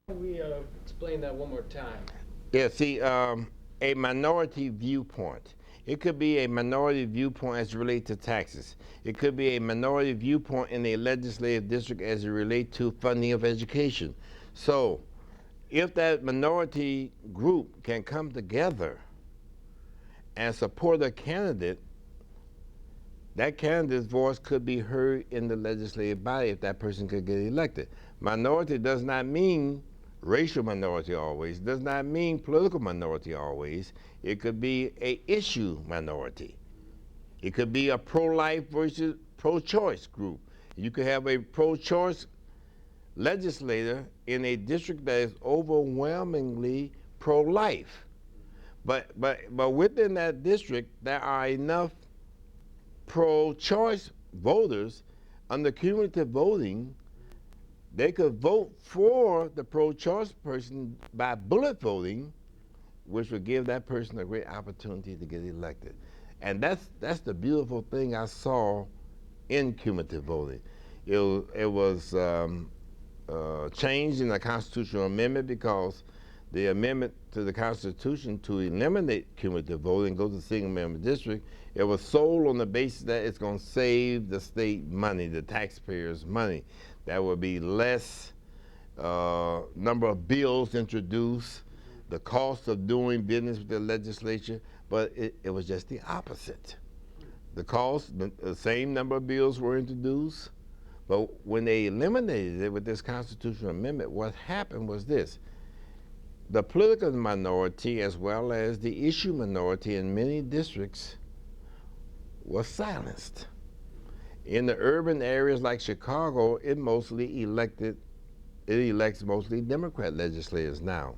We explain that one more time. Yeah, see, a minority viewpoint. It could be a minority viewpoint as it relates to taxes. It could be a minority viewpoint in a legislative district as it relates to funding of education. So, if that minority group can come together and support a candidate, that candidate's voice could be heard in the legislative body if that person could get elected. Minority does not mean racial minority always, does not mean political minority always. It could be a issue minority. It could be a pro-life versus pro-choice group. You could have a pro-choice legislator in a district that is overwhelmingly pro-life. But within that district, there are enough pro-choice voters under cumulative voting. They could vote for the pro-choice person by bullet voting, which would give that person a great opportunity to get elected. And that's the beautiful thing I saw in cumulative voting. It was changed in the constitutional amendment because the amendment to the Constitution to eliminate cumulative voting, go to single member district, it was sold on the basis that it's going to save the state money, the taxpayers' money. There will be less number of bills introduced, the cost of doing business with the legislature, but it was just the opposite. The cost, the same number of bills were introduced, but when they eliminated it with this constitutional amendment, what happened was this. The political minority, as well as the issue minority in many districts, was silenced. In the urban areas like Chicago, it elects mostly Democrat legislators now.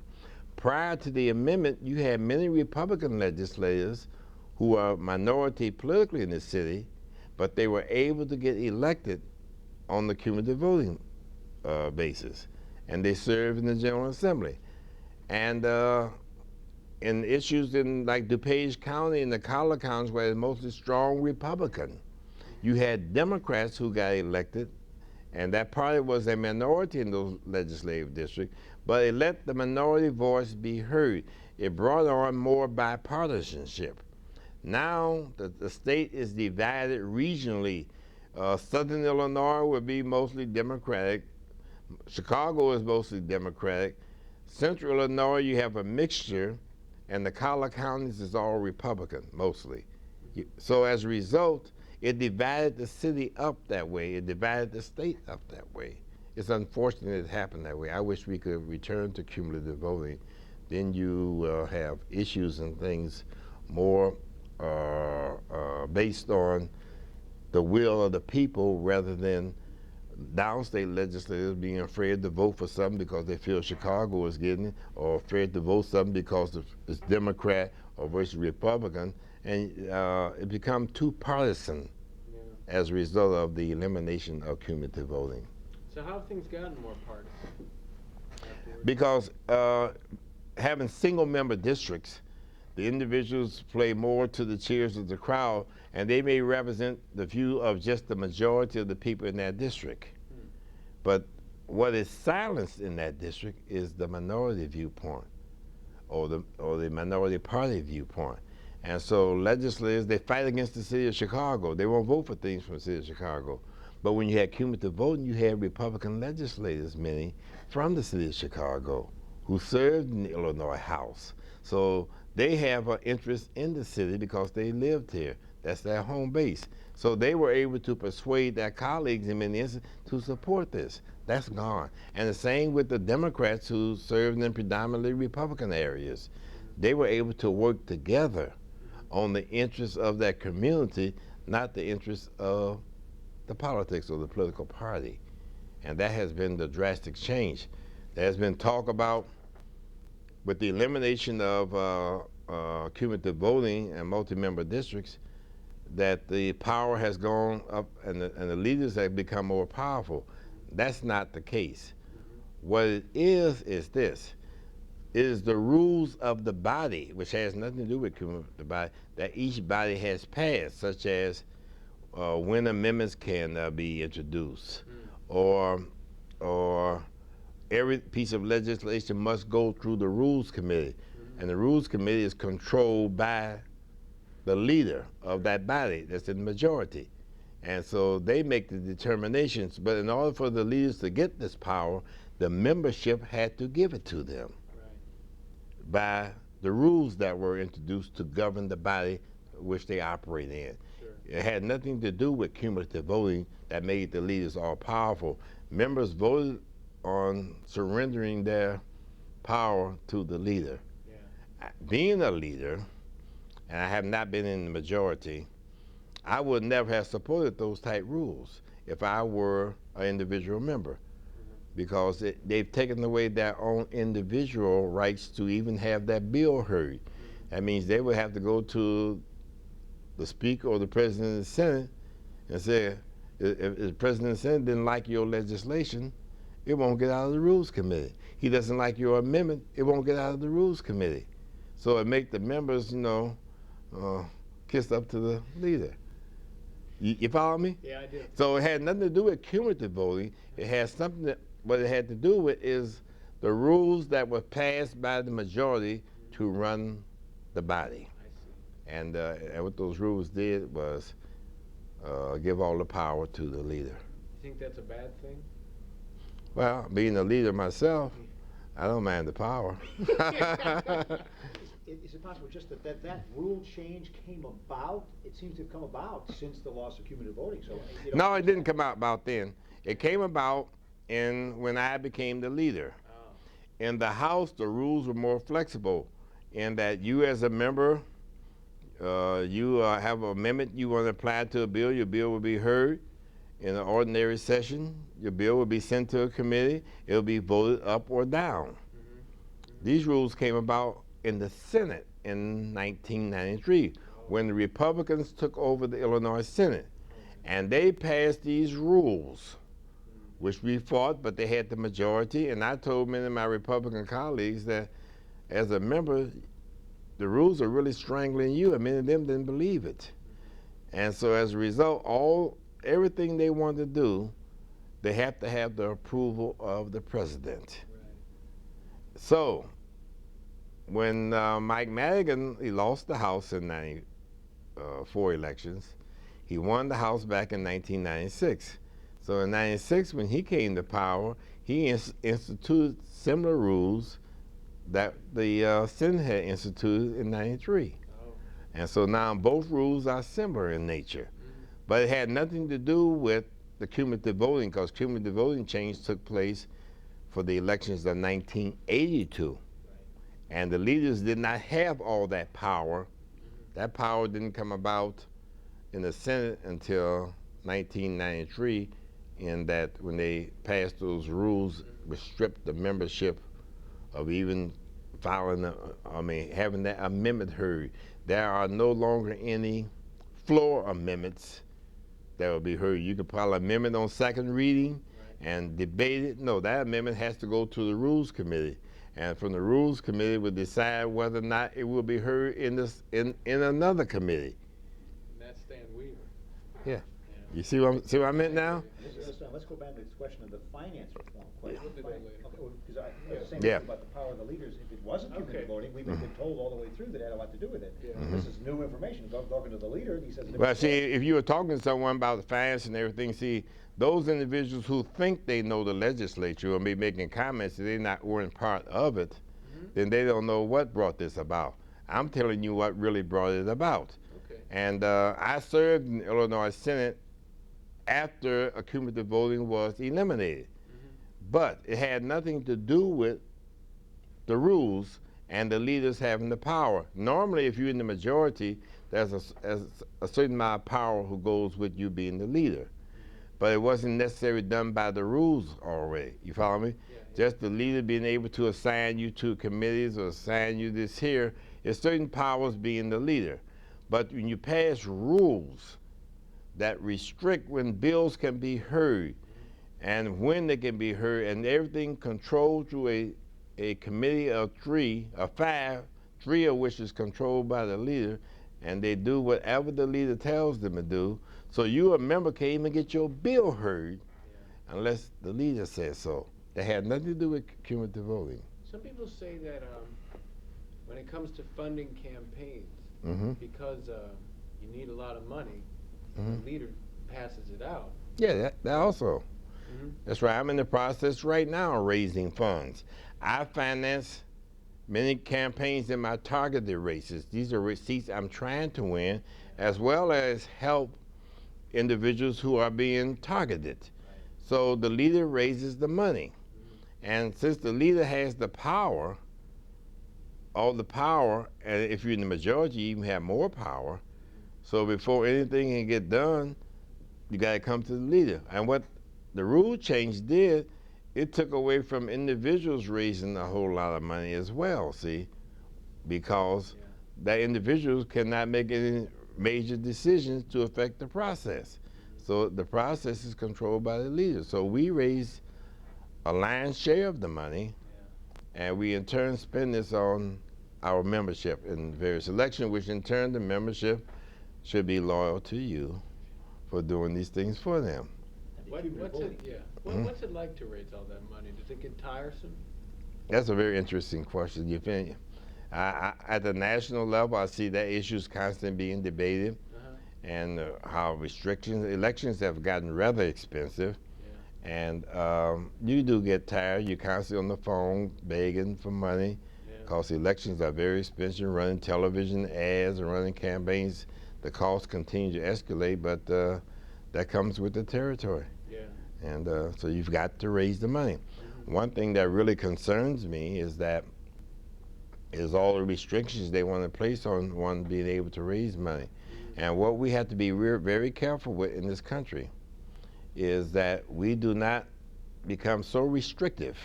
Prior to the amendment, you had many Republican legislators who are minority politically in the city, but they were able to get elected on the cumulative voting basis, and they served in the General Assembly. And in issues in like DuPage County and the Collar counties, where it's mostly strong Republican, you had Democrats who got elected, and that party was a minority in those legislative districts, but it let the minority voice be heard. It brought on more bipartisanship. Now the state is divided regionally. Southern Illinois will be mostly Democratic. Chicago is mostly Democratic. Central Illinois, you have a mixture, and the collar counties is all Republican mostly. So as a result, it divided the city up that way. It divided the state up that way. It's unfortunate it happened that way. I wish we could return to cumulative voting. Then you will have issues and things more based on the will of the people rather than downstate legislators being afraid to vote for something because they feel Chicago is getting it, or afraid to vote something because it's Democrat or versus Republican, and it becomes too partisan as a result of the elimination of cumulative voting. So how have things gotten more partisan afterwards? Because having single member districts, the individuals play more to the cheers of the crowd, and they may represent the view of just the majority of the people in that district. But what is silenced in that district is the minority viewpoint or the minority party viewpoint. And so legislators, they fight against the city of Chicago. They won't vote for things from the city of Chicago. But when you had cumulative voting, you had Republican legislators, many, from the city of Chicago, who served in the Illinois House. So they have an interest in the city because they lived here. That's their home base. So they were able to persuade their colleagues in many instances to support this. That's gone. And the same with the Democrats who served in predominantly Republican areas. They were able to work together on the interests of that community, not the interests of the politics or the political party. And that has been the drastic change. There has been talk about, with the elimination of cumulative voting and multi-member districts, that the power has gone up and the leaders have become more powerful. That's not the case. What it is this. It is the rules of the body, which has nothing to do with the body, that each body has passed, such as when amendments can be introduced, or every piece of legislation must go through the Rules Committee. And the Rules Committee is controlled by the leader of that body that's in the majority. And so they make the determinations. But in order for the leaders to get this power, the membership had to give it to them by the rules that were introduced to govern the body which they operate in. Sure. It had nothing to do with cumulative voting that made the leaders all powerful. Members voted on surrendering their power to the leader. Yeah. Being a leader, and I have not been in the majority, I would never have supported those type rules if I were an individual member, because they've taken away their own individual rights to even have that bill heard. That means they would have to go to the Speaker or the President of the Senate and say, if the President of the Senate didn't like your legislation, it won't get out of the Rules Committee. He doesn't like your amendment, it won't get out of the Rules Committee. So it make the members, kiss up to the leader. You follow me? Yeah, I do. So it had nothing to do with cumulative voting. It has something that, what it had to do with is the rules that were passed by the majority to run the body. I see. And what those rules did was give all the power to the leader. You think that's a bad thing? Well, being a leader myself, I don't mind the power. Is it possible just that rule change came about? It seems to have come about since the loss of cumulative voting. So No, it didn't come out about then. It came about when I became the leader. Oh. In the House, the rules were more flexible in that you as a member, you have an amendment you want to apply to a bill, your bill will be heard in an ordinary session. Your bill will be sent to a committee. It will be voted up or down. These rules came about in the Senate in 1993 when the Republicans took over the Illinois Senate. And they passed these rules, which we fought, but they had the majority. And I told many of my Republican colleagues that as a member, the rules are really strangling you, and many of them didn't believe it. And so as a result, everything they want to do, they have to have the approval of the president. Right. So when Mike Madigan, he lost the House in 94 elections, he won the House back in 1996. So in 96, when he came to power, he instituted similar rules that the Senate had instituted in 93. Oh. And so now both rules are similar in nature. But it had nothing to do with the cumulative voting, because cumulative voting change took place for the elections of 1982. And the leaders did not have all that power. That power didn't come about in the Senate until 1993, in that when they passed those rules, which stripped the membership of even having that amendment heard. There are no longer any floor amendments that will be heard. You can file an amendment on second reading and debate it. No, that amendment has to go to the Rules Committee. And from the Rules Committee will decide whether or not it will be heard in another committee. And that's Stan Weaver. Yeah. You see what I meant now? Let's go back to this question of the finance reform question. We'll do that later. Okay, because I was saying Yeah. about the power of the leaders. If it wasn't cumulative voting, we've been told all the way through that it had a lot to do with it. Yeah. This is new information. Talking to the leader, he says. Well, see, if you were talking to someone about the finance and everything, see, those individuals who think they know the legislature or be making comments that they weren't part of it, then they don't know what brought this about. I'm telling you what really brought it about. Okay. And I served in the Illinois Senate after cumulative voting was eliminated. But it had nothing to do with the rules and the leaders having the power. Normally, if you're in the majority, there's a certain amount of power who goes with you being the leader. But it wasn't necessarily done by the rules already. You follow me? Yeah. Just the leader being able to assign you to committees or assign you this here, is certain powers being the leader. But when you pass rules that restrict when bills can be heard and when they can be heard, and everything controlled through a committee of five, three of which is controlled by the leader, and they do whatever the leader tells them to do. So you, a member, can't even get your bill heard unless the leader says so. that had nothing to do with cumulative voting. Some people say that when it comes to funding campaigns, Mm-hmm. because you need a lot of money, Mm-hmm. the leader passes it out. Yeah, that also. Mm-hmm. That's right. I'm in the process right now of raising funds. I finance many campaigns in my targeted races. These are seats I'm trying to win, as well as help individuals who are being targeted. So the leader raises the money. And since the leader has the power, all the power, and if you're in the majority, you even have more power. So before anything can get done, you got to come to the leader. And what the rule change did, it took away from individuals raising a whole lot of money as well, see, because that individuals cannot make any major decisions to affect the process. So the process is controlled by the leader. So we raise a lion's share of the money, and we in turn spend this on our membership in various elections, which in turn the membership should be loyal to you for doing these things for them. What's it like to raise all that money? Does it get tiresome? That's a very interesting question. You think, at the national level, I see that issues constantly being debated, and how elections have gotten rather expensive, and you do get tired. You're constantly on the phone begging for money, because elections are very expensive. Running television ads and running campaigns, the costs continue to escalate, but that comes with the territory. And so you've got to raise the money. One thing that really concerns me is all the restrictions they want to place on one being able to raise money. And what we have to be very careful with in this country is that we do not become so restrictive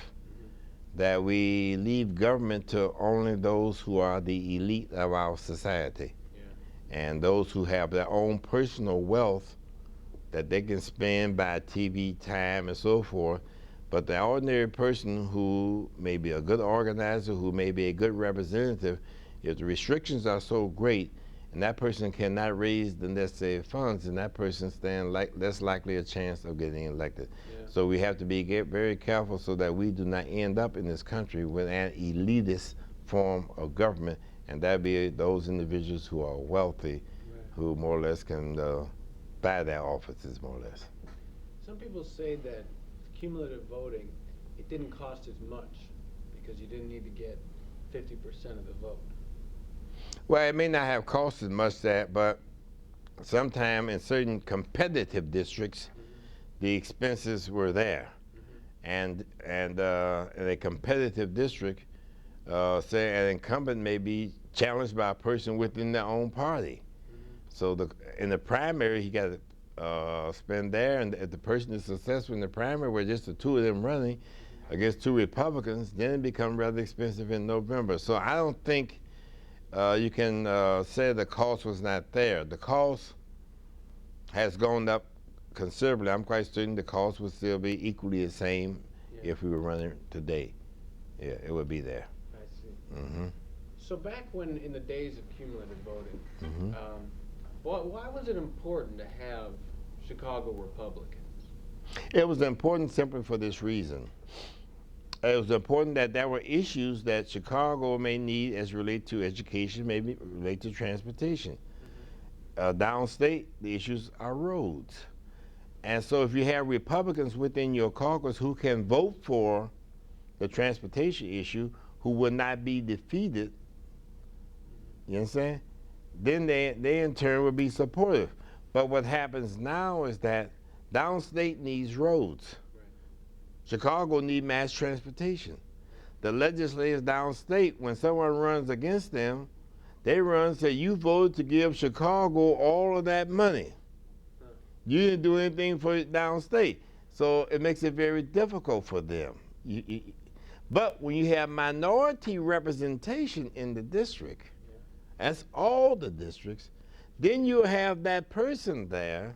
that we leave government to only those who are the elite of our society, and those who have their own personal wealth that they can spend by TV time and so forth. But the ordinary person who may be a good organizer, who may be a good representative, if the restrictions are so great and that person cannot raise the necessary funds, then that person stands less likely a chance of getting elected. So we have to be very careful so that we do not end up in this country with an elitist form of government, and that be those individuals who are wealthy, who more or less can buy their offices, more or less. Some people say that cumulative voting, it didn't cost as much because you didn't need to get 50% of the vote. Well, it may not have cost as much that, but sometime in certain competitive districts, the expenses were there. And in a competitive district, say an incumbent may be challenged by a person within their own party. So in the primary, he got to spend there, and if the person is successful in the primary, where just the two of them running against two Republicans, then it becomes rather expensive in November. So I don't think you can say the cost was not there. The cost has gone up considerably. I'm quite certain the cost would still be equally the same if we were running today. Yeah, it would be there. I see. So back when, in the days of cumulative voting, why was it important to have Chicago Republicans? It was important simply for this reason. It was important that there were issues that Chicago may need as relate to education, maybe relate to transportation. Downstate, the issues are roads. And so if you have Republicans within your caucus who can vote for the transportation issue, who will not be defeated, you understand? Then they in turn will be supportive. But what happens now is that downstate needs roads. Chicago needs mass transportation. The legislators downstate, when someone runs against them, they run and say, you voted to give Chicago all of that money. You didn't do anything for it downstate. So it makes it very difficult for them. But when you have minority representation in the district, that's all the districts, then you have that person there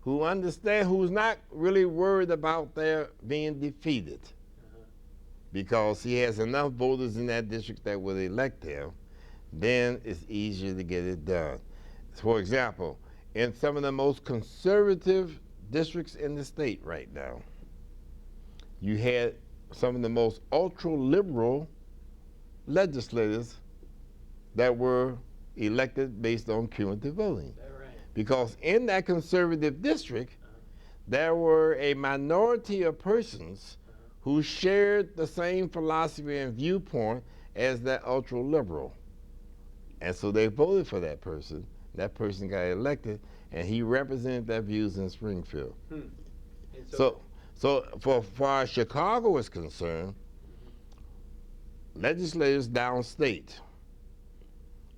who understands, who's not really worried about their being defeated, because he has enough voters in that district that will elect him. Then it's easier to get it done. For example, in some of the most conservative districts in the state right now, you had some of the most ultra-liberal legislators that were elected based on cumulative voting. Is that right? Because in that conservative district, there were a minority of persons who shared the same philosophy and viewpoint as that ultra-liberal. And so they voted for that person. That person got elected, and he represented their views in Springfield. And So for far as Chicago is concerned, legislators downstate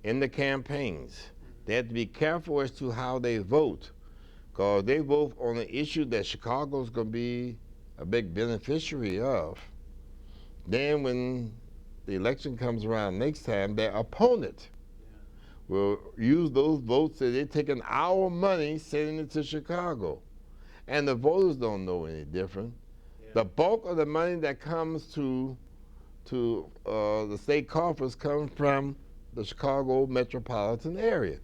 in the campaigns, they have to be careful as to how they vote, because they vote on an issue that Chicago's going to be a big beneficiary of. Then when the election comes around next time, their opponent will use those votes that they're taking our money, sending it to Chicago. And the voters don't know any different. Yeah. The bulk of the money that comes to the state coffers comes from the Chicago metropolitan area.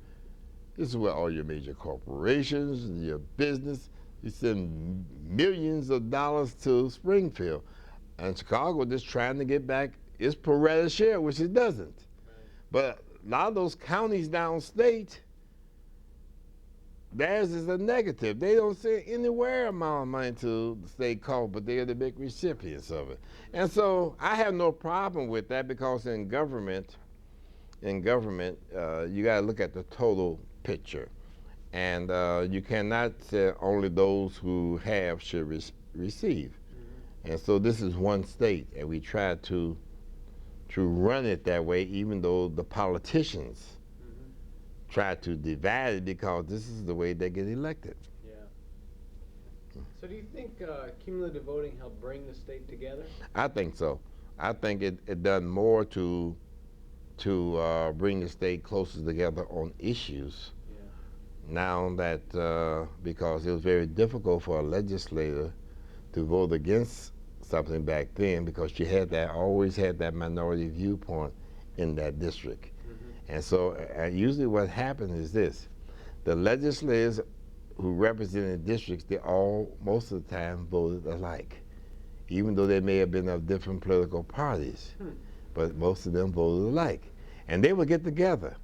This is where all your major corporations and your business, you send millions of dollars to Springfield. And Chicago just trying to get back its pro rata share, which it doesn't. Right. But a lot of those counties downstate, theirs is a negative. They don't send anywhere amount of money to the state coffers, but they are the big recipients of it. And so I have no problem with that, because in government, you got to look at the total picture. And you cannot say only those who have should receive. And so this is one state, and we try to run it that way, even though the politicians try to divide it, because this is the way they get elected. Yeah. So do you think cumulative voting helped bring the state together? I think so. I think it done more to bring the state closer together on issues. Yeah. Now that, because it was very difficult for a legislator to vote against something back then, because you always had that minority viewpoint in that district. And so usually what happened is this: the legislators who represented districts, they all, most of the time, voted alike, even though they may have been of different political parties. But most of them voted alike. And they would get together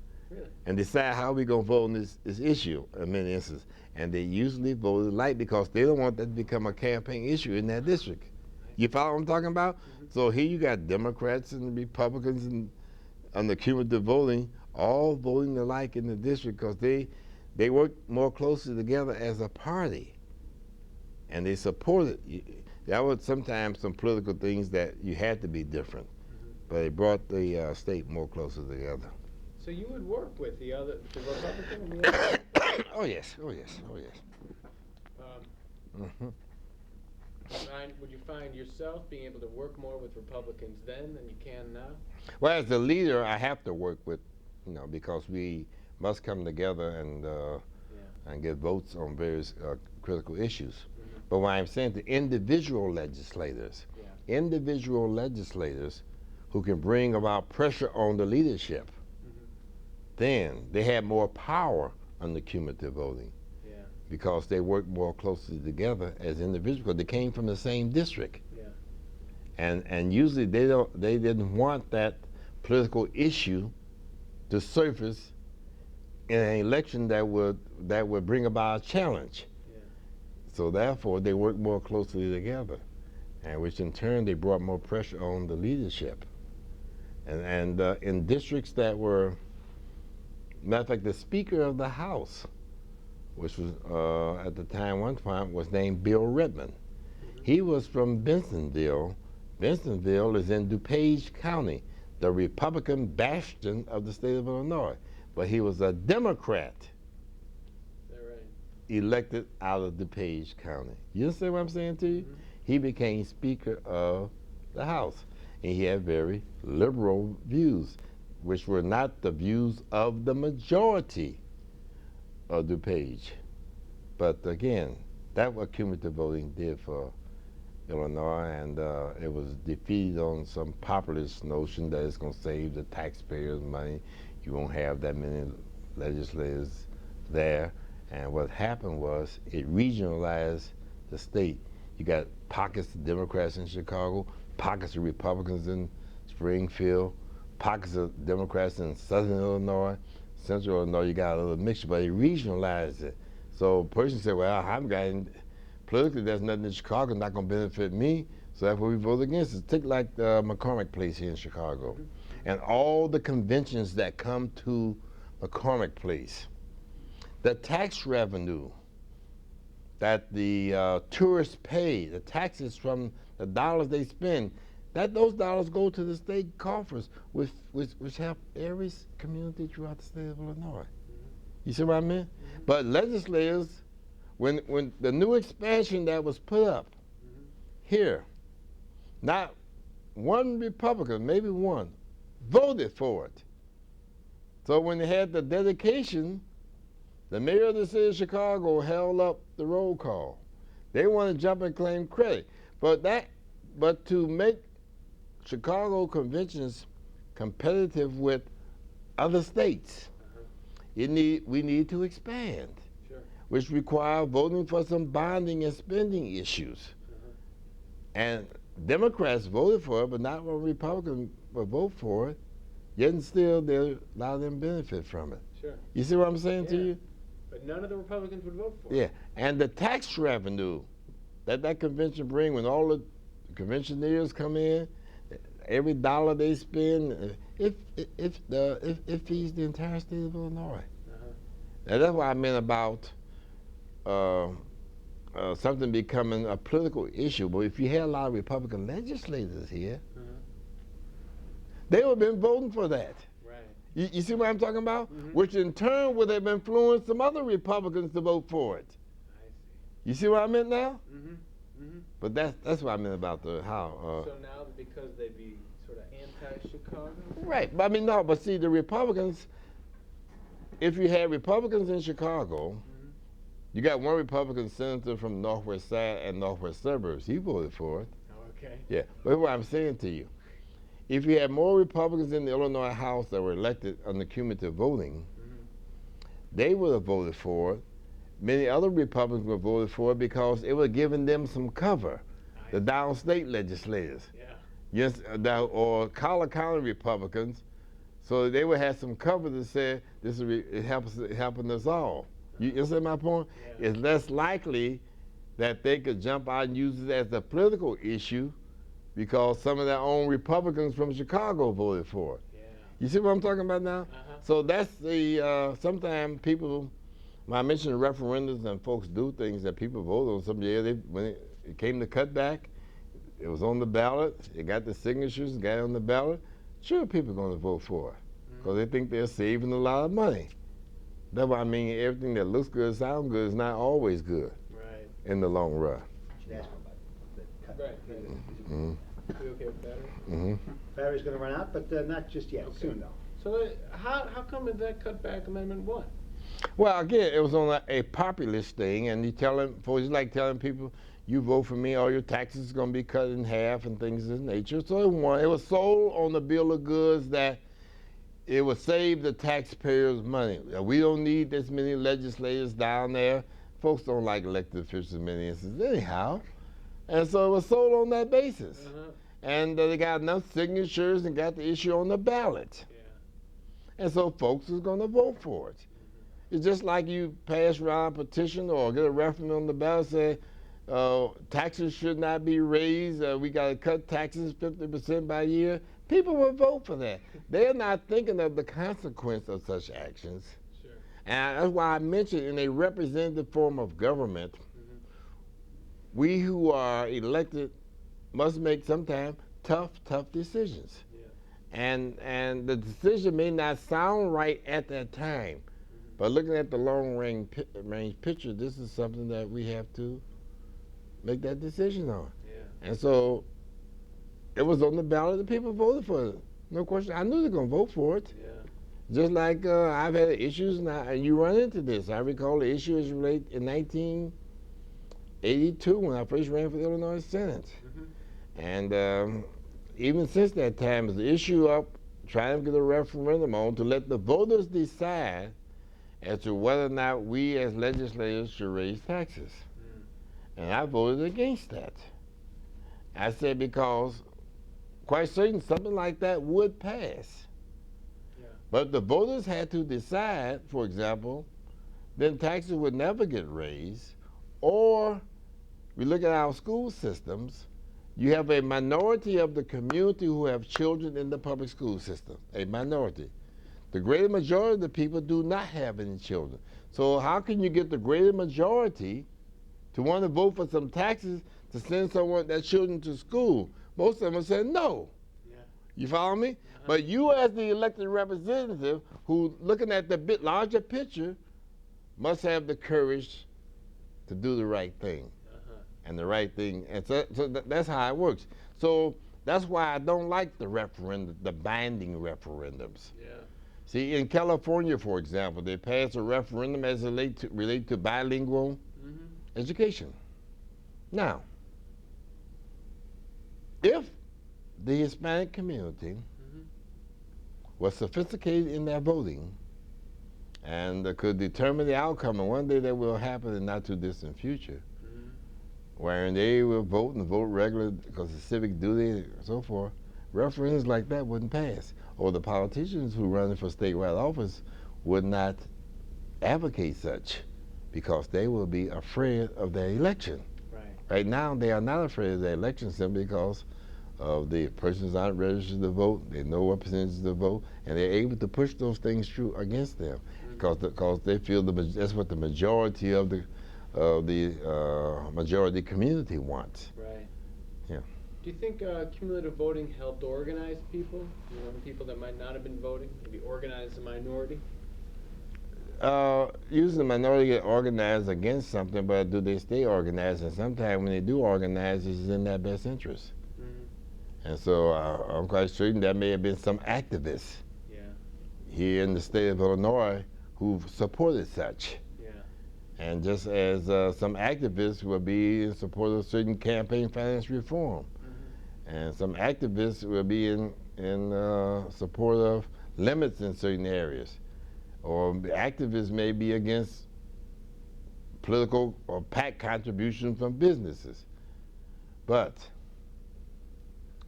and decide how we're going to vote on this issue in many instances. And they usually voted alike because they don't want that to become a campaign issue in that district. You follow what I'm talking about? So here you got Democrats and Republicans and on the cumulative voting, all voting alike in the district, because they work more closely together as a party. And they supported. That was sometimes some political things that you had to be different. But it brought the state more closer together. So you would work with the Republican and the other? Oh yes, oh yes, oh yes. Would you find yourself being able to work more with Republicans then than you can now? Well, as the leader, I have to work with, because we must come together and get votes on various critical issues. But what I'm saying to individual legislators who can bring about pressure on the leadership, then they have more power under cumulative voting. Because they work more closely together as individuals, because they came from the same district. And usually they didn't want that political issue to surface in an election that would bring about a challenge. So therefore they worked more closely together, and which in turn they brought more pressure on the leadership. And in districts that were, matter of fact, the Speaker of the House, which was at the time, one time, was named Bill Redmond. He was from Bensenville. Bensenville is in DuPage County, the Republican bastion of the state of Illinois. But he was a Democrat elected out of DuPage County. You understand what I'm saying to you? He became Speaker of the House, and he had very liberal views, which were not the views of the majority of DuPage. But again, that's what cumulative voting did for Illinois, and it was defeated on some populist notion that it's going to save the taxpayers money. You won't have that many legislators there. And what happened was it regionalized the state. You got pockets of Democrats in Chicago, pockets of Republicans in Springfield, pockets of Democrats in Southern Illinois, Central Illinois. You got a little mixture, but he regionalized it. So a person said, well, I haven't got any, politically there's nothing in Chicago not going to benefit me, so that's why we vote against it. Take like the McCormick Place here in Chicago, and all the conventions that come to McCormick Place. The tax revenue that the tourists pay, the taxes from the dollars they spend, those dollars go to the state coffers, which help every community throughout the state of Illinois. You see what I mean? But legislators, when the new expansion that was put up here, not one Republican, maybe one, voted for it. So when they had the dedication, the mayor of the city of Chicago held up the roll call. They want to jump and claim credit. But to make Chicago conventions competitive with other states, we need to expand, which require voting for some bonding and spending issues. And Democrats voted for it, but not when Republicans will vote for it. Yet still, a lot of them benefit from it. Sure. You see what I'm saying to you? But none of the Republicans would vote for it. Yeah, and the tax revenue that convention bring, when all the conventioneers come in, every dollar they spend, it feeds the entire state of Illinois. And that's what I meant about something becoming a political issue. But if you had a lot of Republican legislators here, they would have been voting for that. Right. You see what I'm talking about? Which in turn would have influenced some other Republicans to vote for it. I see. You see what I meant now? But that's what I meant about how. So now because they'd be sort of anti-Chicago? Right, but I mean, no, but see, the Republicans, if you had Republicans in Chicago, you got one Republican senator from the Northwest Side and Northwest Suburbs. He voted for it. Oh, okay. Yeah, but what I'm saying to you, if you had more Republicans in the Illinois House that were elected under cumulative voting, they would have voted for it. Many other Republicans would have voted for it because it would have given them some cover, the downstate legislators. Yeah. Yes, or Collar County Republicans, so they would have some cover to say this is helping us all. You understand my point? Yeah. It's less likely that they could jump out and use it as a political issue because some of their own Republicans from Chicago voted for it. Yeah. You see what I'm talking about now? So that's the, sometimes people, when I mention referendums and folks do things that people vote on, some year when it came to cutback, it was on the ballot, it got the signatures, got it on the ballot, sure people are going to vote for it because they think they're saving a lot of money. That's why I mean everything that looks good, sounds good is not always good in the long run. Right. We okay with battery? Battery's going to run out, but not just yet. Okay. Soon though. So how come that cutback amendment won? Well, again, it was on a populist thing, and folks like telling people, you vote for me, all your taxes are going to be cut in half and things of this nature. So it won. It was sold on the bill of goods that it would save the taxpayers money. We don't need this many legislators down there. Folks don't like elected officials in many instances anyhow. And so it was sold on that basis. And they got enough signatures and got the issue on the ballot. Yeah. And so folks is going to vote for it. It's just like you pass around a petition or get a referendum on the ballot say taxes should not be raised. We got to cut taxes 50% by year. People will vote for that. They're not thinking of the consequence of such actions. Sure. And that's why I mentioned in a representative form of government, we who are elected must make sometimes tough decisions. Yeah. And the decision may not sound right at that time, but looking at the long range picture, this is something that we have to make that decision on. Yeah. And so it was on the ballot, the people voted for it. No question. I knew they were going to vote for it. Yeah. Just like I've had issues, and you run into this. I recall the issue is related in 1982 when I first ran for the Illinois Senate. And even since that time, there's an issue up trying to get a referendum on to let the voters decide as to whether or not we as legislators should raise taxes. And I voted against that. I said because quite certain something like that would pass. Yeah. But the voters had to decide, for example, then taxes would never get raised, or we look at our school systems, you have a minority of the community who have children in the public school system, a minority. The greater majority of the people do not have any children. So how can you get the greater majority to want to vote for some taxes to send someone their children to school? Most of them said no. Yeah. You follow me? But you as the elected representative who looking at the bit larger picture must have the courage to do the right thing. And the right thing, and so that's how it works. So that's why I don't like the referendum, the binding referendums. Yeah. See, in California, for example, they passed a referendum as it relate to bilingual education. Now, if the Hispanic community was sophisticated in their voting and could determine the outcome, and one day that will happen in not too distant future, wherein they will vote and vote regularly because of civic duty and so forth, referendums like that wouldn't pass. Or the politicians who run for statewide office would not advocate such because they will be afraid of their election. Right. Right now, they are not afraid of their election simply because of the persons aren't registered to vote, they know what percentage to vote, and they're able to push those things through against them because they feel that's what the majority of the majority community wants. Right. Yeah. Do you think cumulative voting helped organize people? You know, people that might not have been voting, maybe organize the minority? Usually the minority get organized against something, but do they stay organized? And sometimes when they do organize, it's in their best interest. And so I'm quite certain there may have been some activists here in the state of Illinois who supported such. And just as some activists will be in support of certain campaign finance reform, and some activists will be in support of limits in certain areas, or activists may be against political or PAC contributions from businesses. But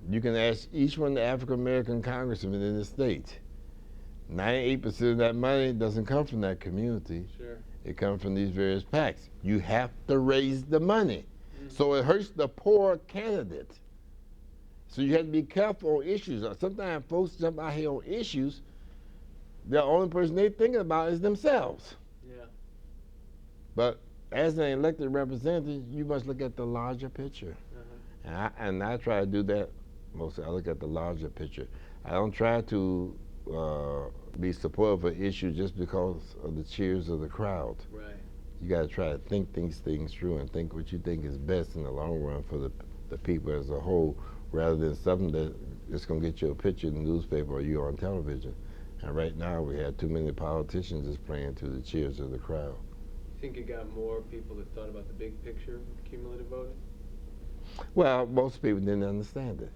you can ask each one of the African American congressmen in the state. 98% of that money doesn't come from that community. Sure. It comes from these various PACs. You have to raise the money. So it hurts the poor candidate. So you have to be careful on issues. Sometimes folks jump out here on issues, the only person they're thinking about is themselves. Yeah. But as an elected representative, you must look at the larger picture. And I try to do that mostly. I look at the larger picture. I don't try to be supportive of issues just because of the cheers of the crowd. Right. You got to try to think these things through and think what you think is best in the long run for the people as a whole, rather than something that is going to get you a picture in the newspaper or you on television. And right now we have too many politicians just playing to the cheers of the crowd. You think it got more people that thought about the big picture with cumulative voting? Well, most people didn't understand it.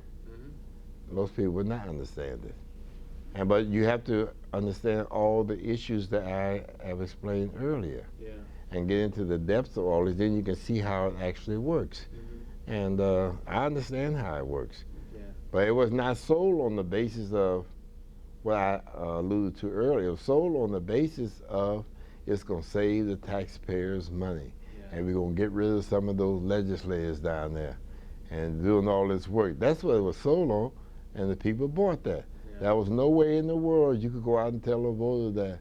Most people would not understand it. But you have to understand all the issues that I have explained earlier. Yeah. And get into the depths of all this, then you can see how it actually works. And I understand how it works. Yeah. But it was not sold on the basis of what I alluded to earlier. It was sold on the basis of it's going to save the taxpayers money. Yeah. And we're going to get rid of some of those legislators down there and doing all this work. That's what it was sold on, and the people bought that. There was no way in the world you could go out and tell a voter that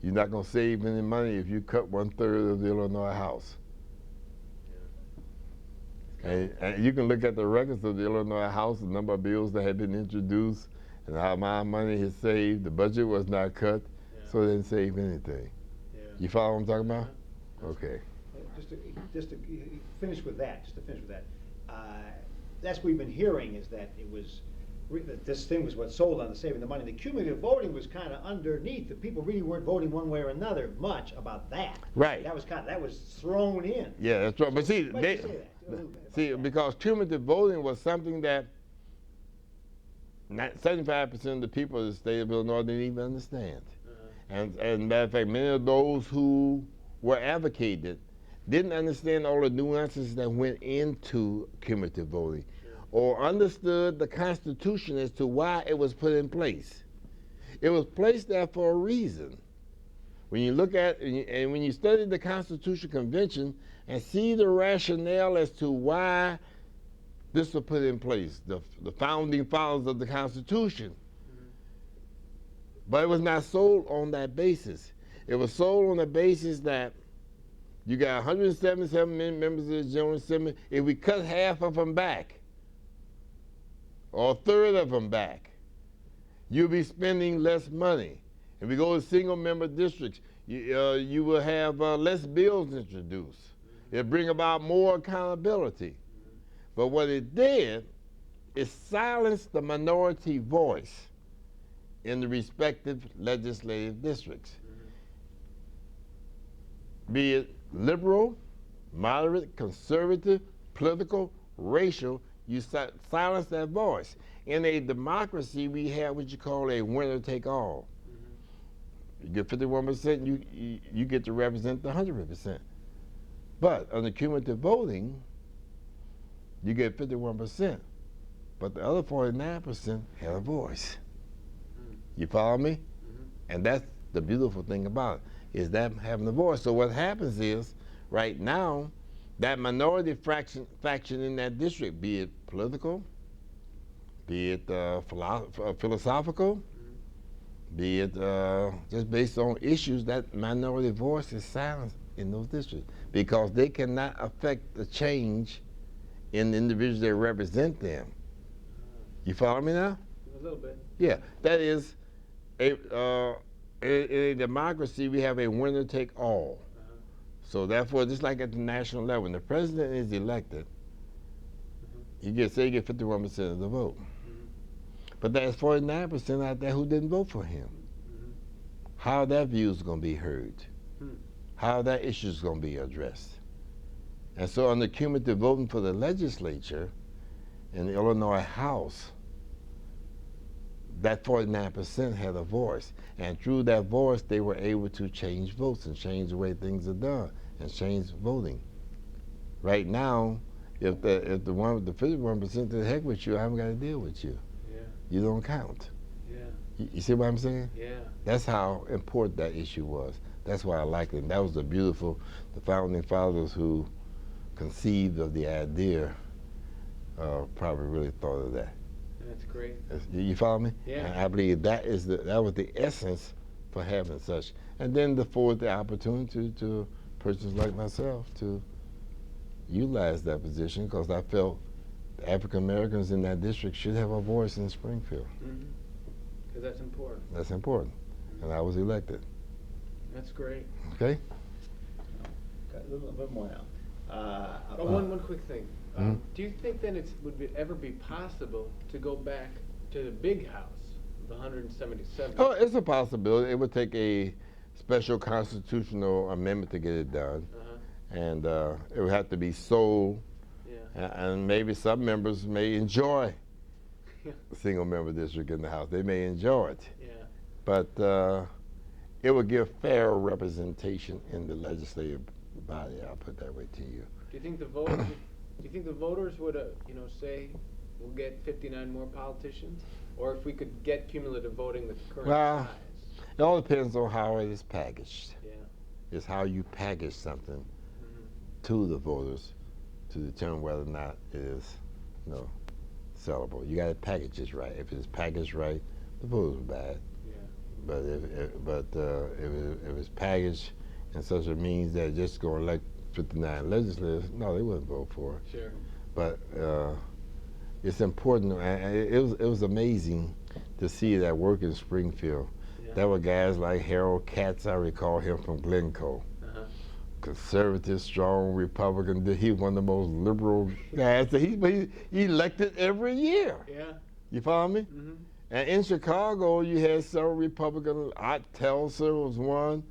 you're not going to save any money if you cut 1/3 of the Illinois House. Yeah. And you can look at the records of the Illinois House, the number of bills that had been introduced, and how much money is saved. The budget was not cut, so it didn't save anything. Yeah. You follow what I'm talking about? Okay. Just to finish with that, that's what we've been hearing is that it was. This thing was what sold on the saving the money. The cumulative voting was kind of underneath. The people really weren't voting one way or another much about that. Right. That was thrown in. Yeah, that's right. But see, because cumulative voting was something that 75% of the people of the state of Illinois didn't even understand. And matter of fact, many of those who were advocated didn't understand all the nuances that went into cumulative voting. or understood the Constitution as to why it was put in place. It was placed there for a reason. When you look at and when you study the Constitutional Convention and see the rationale as to why this was put in place, the founding fathers of the Constitution. But it was not sold on that basis. It was sold on the basis that you got 177 members of the General Assembly. If we cut half of them back, or a third of them back, you'll be spending less money. If we go to single-member districts, you will have less bills introduced. It'll bring about more accountability. But what it did is silence the minority voice in the respective legislative districts. Be it liberal, moderate, conservative, political, racial, you silence that voice. In a democracy, we have what you call a winner take all. You get 51%, you get to represent the 100%. But under cumulative voting, you get 51%, but the other 49% had a voice. You follow me? And that's the beautiful thing about it, is that having a voice. So what happens is, right now, that minority faction in that district, be it political, be it philosophical, be it just based on issues, that minority voice is silenced in those districts because they cannot affect the change in the individuals that represent them. You follow me now? A little bit. Yeah, that is, in a democracy, we have a winner take all. So therefore, just like at the national level, when the president is elected, he gets 51% of the vote. But there's 49% out there who didn't vote for him. How that view is going to be heard, how that issue is going to be addressed. And so under cumulative voting for the legislature in the Illinois House, that 49% had a voice. And through that voice, they were able to change votes and change the way things are done and change voting. Right now, if the 51% to the heck with you, I haven't got to deal with you. Yeah. You don't count. Yeah. You see what I'm saying? Yeah. That's how important that issue was. That's why I liked it. And that was the founding fathers who conceived of the idea probably really thought of that. That's great. You follow me? Yeah. And I believe that was the essence for having such. And then afford the opportunity to persons like myself to utilize that position because I felt the African Americans in that district should have a voice in Springfield. Because that's important. That's important. And I was elected. That's great. Okay? Got a little bit more now. One quick thing. Do you think then would ever be possible to go back to the big house, the 177? Oh, it's a possibility. It would take a special constitutional amendment to get it done. And it would have to be sold. Yeah. And maybe some members may enjoy a single member district in the House. They may enjoy it. Yeah. But it would give fair representation in the legislative body. I'll put that way to you. Do you think the voters would, say we'll get 59 more politicians, or if we could get cumulative voting the current size? It all depends on how it is packaged. Yeah. It's how you package something to the voters to determine whether or not it is, sellable. You got to package it right. If it's packaged right, the voters are bad. Yeah. But if it's packaged in such a means that it's just going to elect 59 legislators, no, they wouldn't vote for it. Sure. But it's important. It was amazing to see that work in Springfield. Yeah. There were guys like Harold Katz. I recall him from Glencoe. Conservative, strong Republican. He was one of the most liberal guys. He elected every year. Yeah. You follow me? And in Chicago, you had several Republicans. Art Telser was one,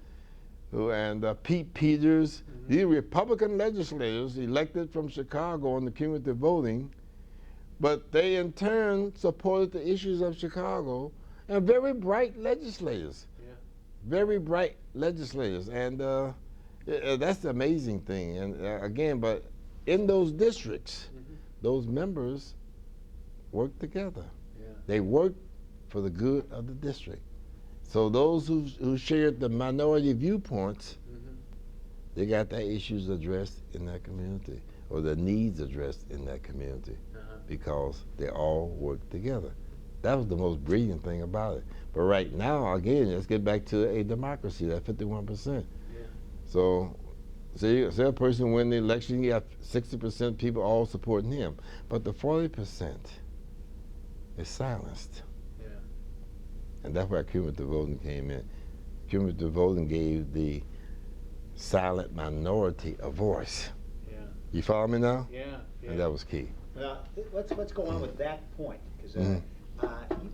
and Pete Peters. These Republican legislators elected from Chicago on the cumulative voting, but they in turn supported the issues of Chicago, and very bright legislators. Yeah. Very bright legislators, and that's the amazing thing. And again, but in those districts, those members work together. Yeah. They work for the good of the district. So those who shared the minority viewpoints, they got their issues addressed in that community, or their needs addressed in that community, because they all work together. That was the most brilliant thing about it. But right now, again, let's get back to a democracy, that 51%. Yeah. So say a person win the election, you got 60% people all supporting him. But the 40% is silenced. Yeah. And that's where cumulative voting came in. Cumulative voting gave the silent minority a voice. Yeah. You follow me now? Yeah. Yeah. And that was key. Now, let's go on with that point, because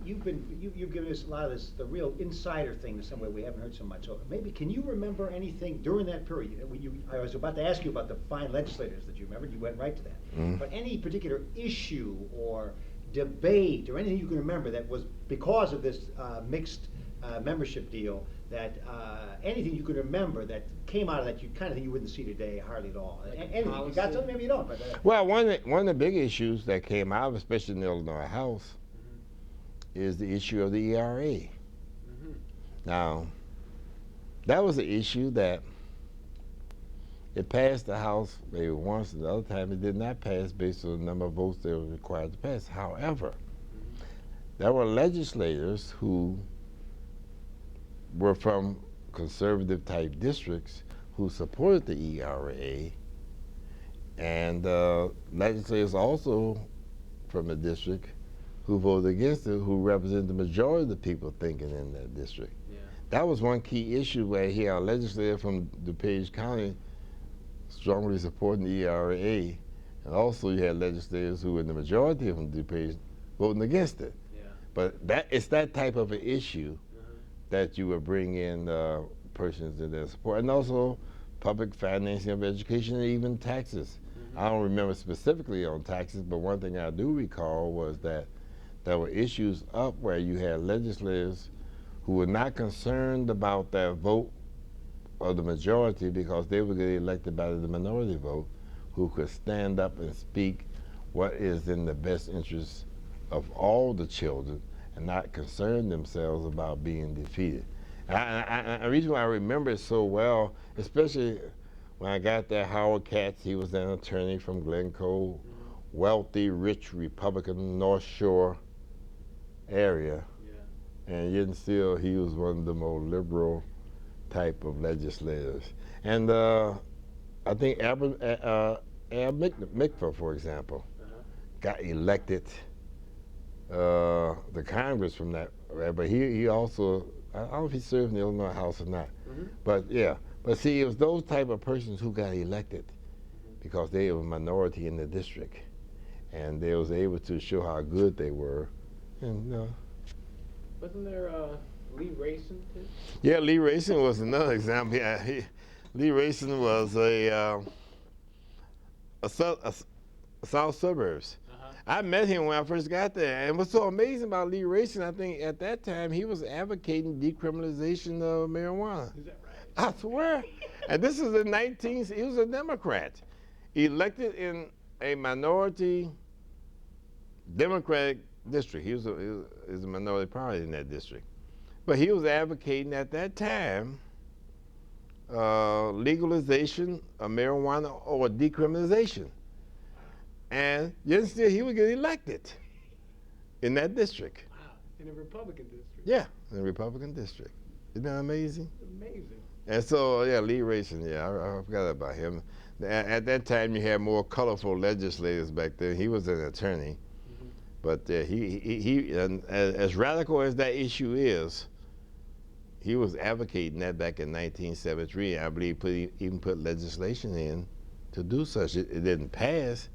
you've given us a lot of the real insider thing in some way we haven't heard so much. So maybe can you remember anything during that period? I was about to ask you about the fine legislators that you remembered. You went right to that. But any particular issue or debate or anything you can remember that was because of this mixed membership deal, that anything you can remember that came out of that you kind of think you wouldn't see today hardly at all? Like anything. You got something? Maybe you don't. But, well, one of the big issues that came out, especially in the Illinois House, is the issue of the ERA. Now, that was an issue that it passed the House maybe once, and the other time it did not pass based on the number of votes they were required to pass. However, there were legislators who were from conservative type districts who supported the ERA, and legislators also from the district who voted against it, who represented the majority of the people thinking in that district. Yeah. That was one key issue where he had a legislator from DuPage County strongly supporting the ERA, and also you had legislators who were in the majority from DuPage voting against it. Yeah. But it's that type of an issue that you would bring in persons in their support, and also public financing of education and even taxes. I don't remember specifically on taxes, but one thing I do recall was that there were issues up where you had legislators who were not concerned about their vote of the majority because they would get elected by the minority vote, who could stand up and speak what is in the best interest of all the children and not concern themselves about being defeated. And the reason why I remember it so well, especially when I got there, Howard Katz, he was an attorney from Glencoe, wealthy, rich Republican North Shore area. Yeah. And yet still he was one of the more liberal type of legislators. And I think Ab Mikva, for example, got elected the Congress from that, but he also, I don't know if he served in the Illinois House or not, but yeah. But see, it was those type of persons who got elected because they were a minority in the district, and they was able to show how good they were. And wasn't there Lee Racine too? Yeah, Lee Racine was another example. Yeah, Lee Racine was a South Suburbs. I met him when I first got there, and what's so amazing about Lee Racine, I think at that time he was advocating decriminalization of marijuana. Is that right? I swear. And this is the he was a Democrat, elected in a minority Democratic district. He was a minority party in that district. But he was advocating at that time legalization of marijuana or decriminalization. And yet still he would get elected in that district. Wow, in a Republican district. Yeah, in a Republican district. Isn't that amazing? It's amazing. And so, yeah, Lee Racine, yeah, I forgot about him. At that time, you had more colorful legislators back then. He was an attorney. But he as radical as that issue is, he was advocating that back in 1973. I believe even put legislation in to do such. It didn't pass,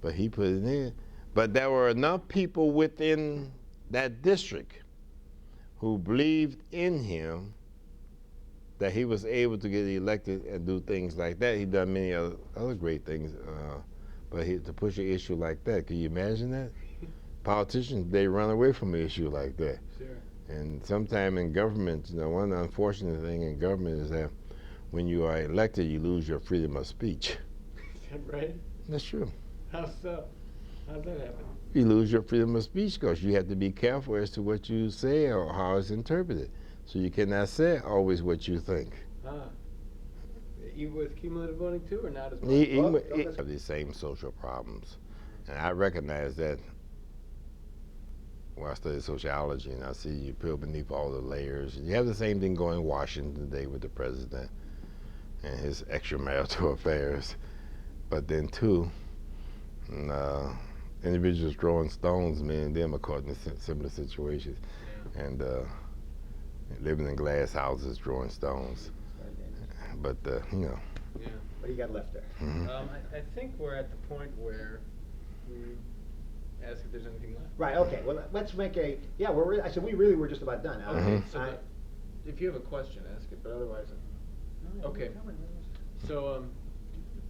but he put it in. But there were enough people within that district who believed in him that he was able to get elected and do things like that. He'd done many other great things, but to push an issue like that, can you imagine that? Politicians, they run away from an issue like that. Sure. And sometime in government, one unfortunate thing in government is that when you are elected, you lose your freedom of speech. Is that right? That's true. How so? How'd that happen? You lose your freedom of speech because you have to be careful as to what you say or how it's interpreted. So you cannot say always what you think. Ah. You with cumulative voting too, or not as much? We have these same social problems. And I recognize that when I study sociology and I see you peel beneath all the layers. You have the same thing going in Washington today with the president and his extramarital affairs. But then too, individuals throwing stones, me and them are caught in similar situations. Yeah. And living in glass houses, throwing stones. But, you know. Yeah. What do you got left there? Mm-hmm. I think we're at the point where we ask if there's anything left. Right, okay, well, let's make I said we really were just about done. Okay, so if you have a question, ask it, but otherwise, okay. So,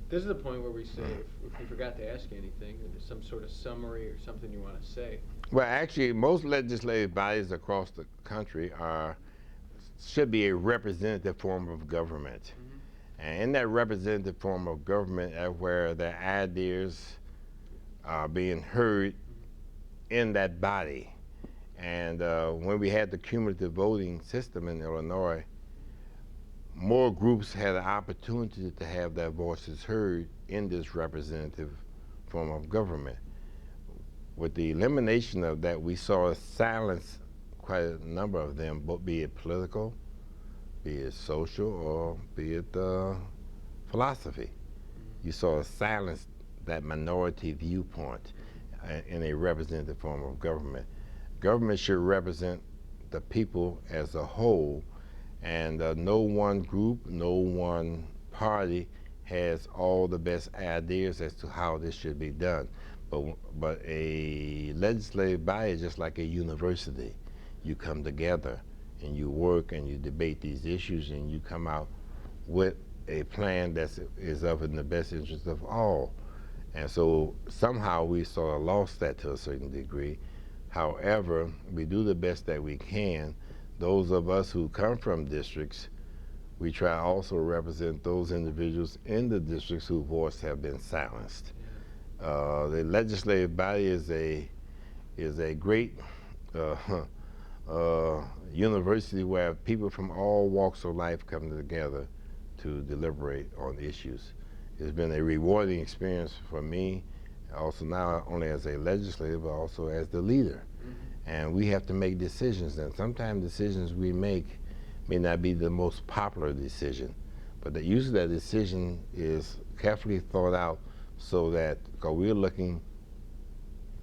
this is the point where we say, if we forgot to ask you anything, or there's some sort of summary or something you want to say. Well, actually, most legislative bodies across the country should be a representative form of government. Mm-hmm. And in that representative form of government, where their ideas are being heard in that body. And when we had the cumulative voting system in Illinois, more groups had an opportunity to have their voices heard in this representative form of government. With the elimination of that, we saw silence quite a number of them, but be it political, be it social, or be it philosophy. You saw silence that minority viewpoint in a representative form of government. Government should represent the people as a whole, and no one group, no one party has all the best ideas as to how this should be done. But a legislative body is just like a university. You come together and you work and you debate these issues and you come out with a plan that is in the best interest of all. And so somehow we sort of lost that to a certain degree. However, we do the best that we can. Those of us who come from districts, we try also to represent those individuals in the districts whose voice have been silenced. The legislative body is a great university where people from all walks of life come together to deliberate on issues. It's been a rewarding experience for me, also not only as a legislator, but also as the leader. Mm-hmm. And we have to make decisions, and sometimes decisions we make may not be the most popular decision, but the use of that decision is carefully thought out so that, because we're looking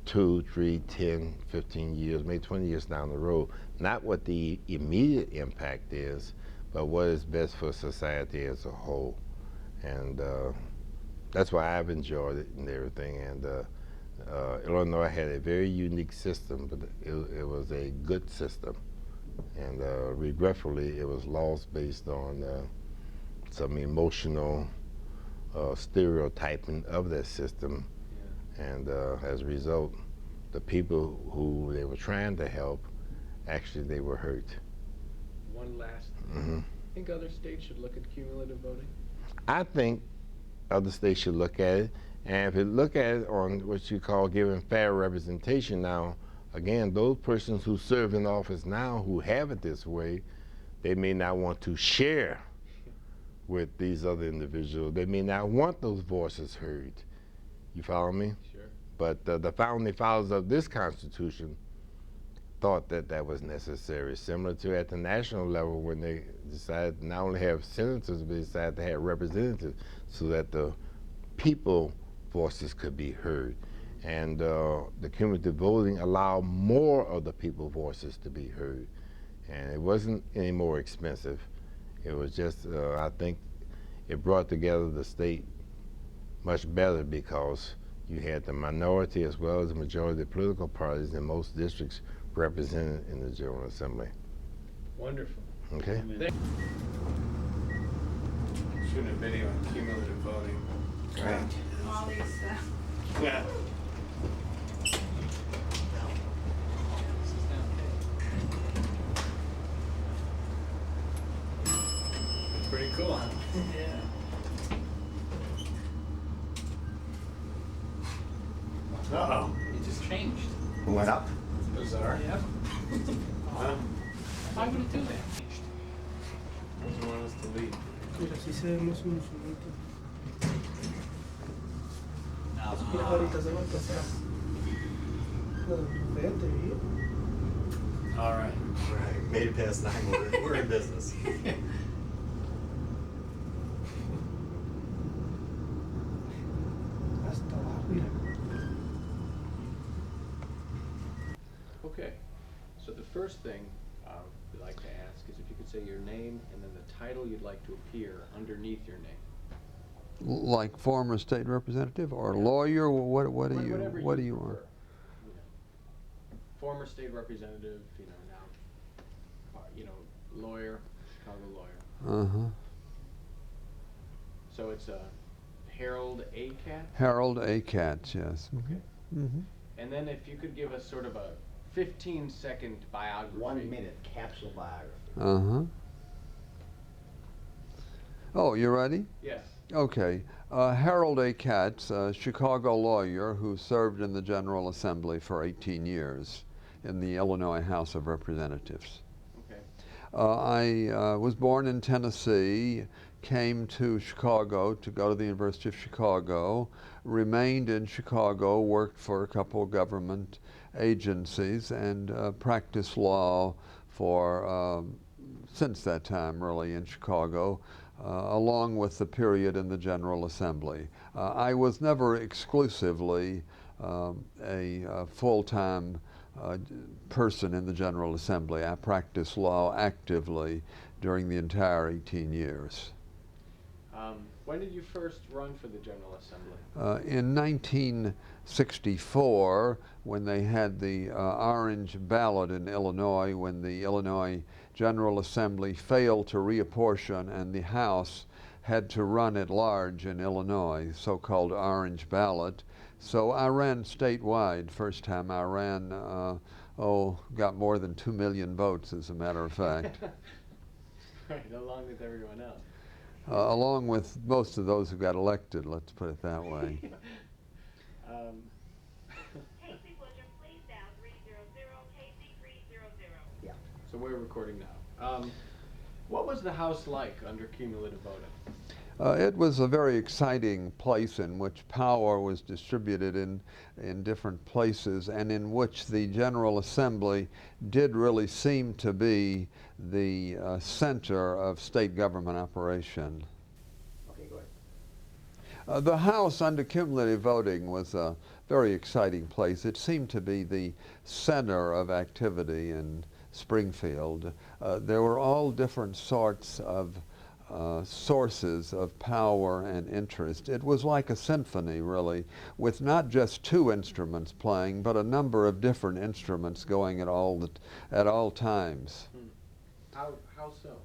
2, 3, 10, 15 years, maybe 20 years down the road, not what the immediate impact is, but what is best for society as a whole. And that's why I've enjoyed it and everything. And Illinois had a very unique system, but it was a good system. And regretfully, it was lost based on some emotional stereotyping of that system. Yeah. And as a result, the people who they were trying to help, actually they were hurt. One last thing. Mm-hmm. Think other states should look at cumulative voting? I think other states should look at it, and if you look at it on what you call giving fair representation now, again, those persons who serve in office now who have it this way, they may not want to share with these other individuals. They may not want those voices heard. You follow me? Sure. But the founding fathers of this Constitution thought that that was necessary, similar to at the national level when they decided to not only have senators, but they decided to have representatives so that the people voices could be heard. And the cumulative voting allowed more of the people voices to be heard. And it wasn't any more expensive. It was just, I think it brought together the state much better because you had the minority as well as the majority of the political parties in most districts represented in the General Assembly. Wonderful. Okay. Shooting a video on cumulative voting. Right. All these Yeah. It's pretty cool, huh? Yeah. Uh-oh. just changed. Who went up? It's bizarre. Yep. Why would it do that? Doesn't want us to leave. Mira, si hacemos un sumito. Mira, No. ahorita se va a pasar. No, vete, All right. Right, made it past 9, we're in business. hasta abajo, mira. Okay, so the first thing we'd like to ask is if you could say your name and then the title you'd like to appear underneath your name. Like former state representative or lawyer? Or what do you Whatever what do you you want? prefer. You know, former state representative, you know, now, lawyer, Chicago lawyer. Uh-huh. So it's Harold A. Katz? Harold A. Katz, yes. Okay. Mm-hmm. And then if you could give us sort of a 15-second biography. 1 minute capsule biography. Uh-huh. Oh, you ready? Yes. Okay. Harold A. Katz, a Chicago lawyer who served in the General Assembly for 18 years in the Illinois House of Representatives. Okay. I was born in Tennessee, came to Chicago to go to the University of Chicago, remained in Chicago, worked for a couple of government agencies, and practiced law for, since that time really, in Chicago, along with the period in the General Assembly. I was never exclusively a full-time person in the General Assembly. I practiced law actively during the entire 18 years. When did you first run for the General Assembly? In 1964, when they had the orange ballot in Illinois, when the Illinois General Assembly failed to reapportion and the House had to run at large in Illinois, so-called orange ballot. So I ran statewide. First time I ran, got more than 2 million votes, as a matter of fact. Right, along with everyone else. Along with most of those who got elected, let's put it that way. Casey Butcher, please dial 300 Casey 300. Yeah. So we're recording now. What was the House like under cumulative voting? It was a very exciting place in which power was distributed in different places, and in which the General Assembly did really seem to be the center of state government operation. Okay, go ahead. The House under cumulative voting was a very exciting place. It seemed to be the center of activity in Springfield. There were all different sorts of sources of power and interest. It was like a symphony, really, with not just 2 instruments playing, but a number of different instruments going at all times. How so?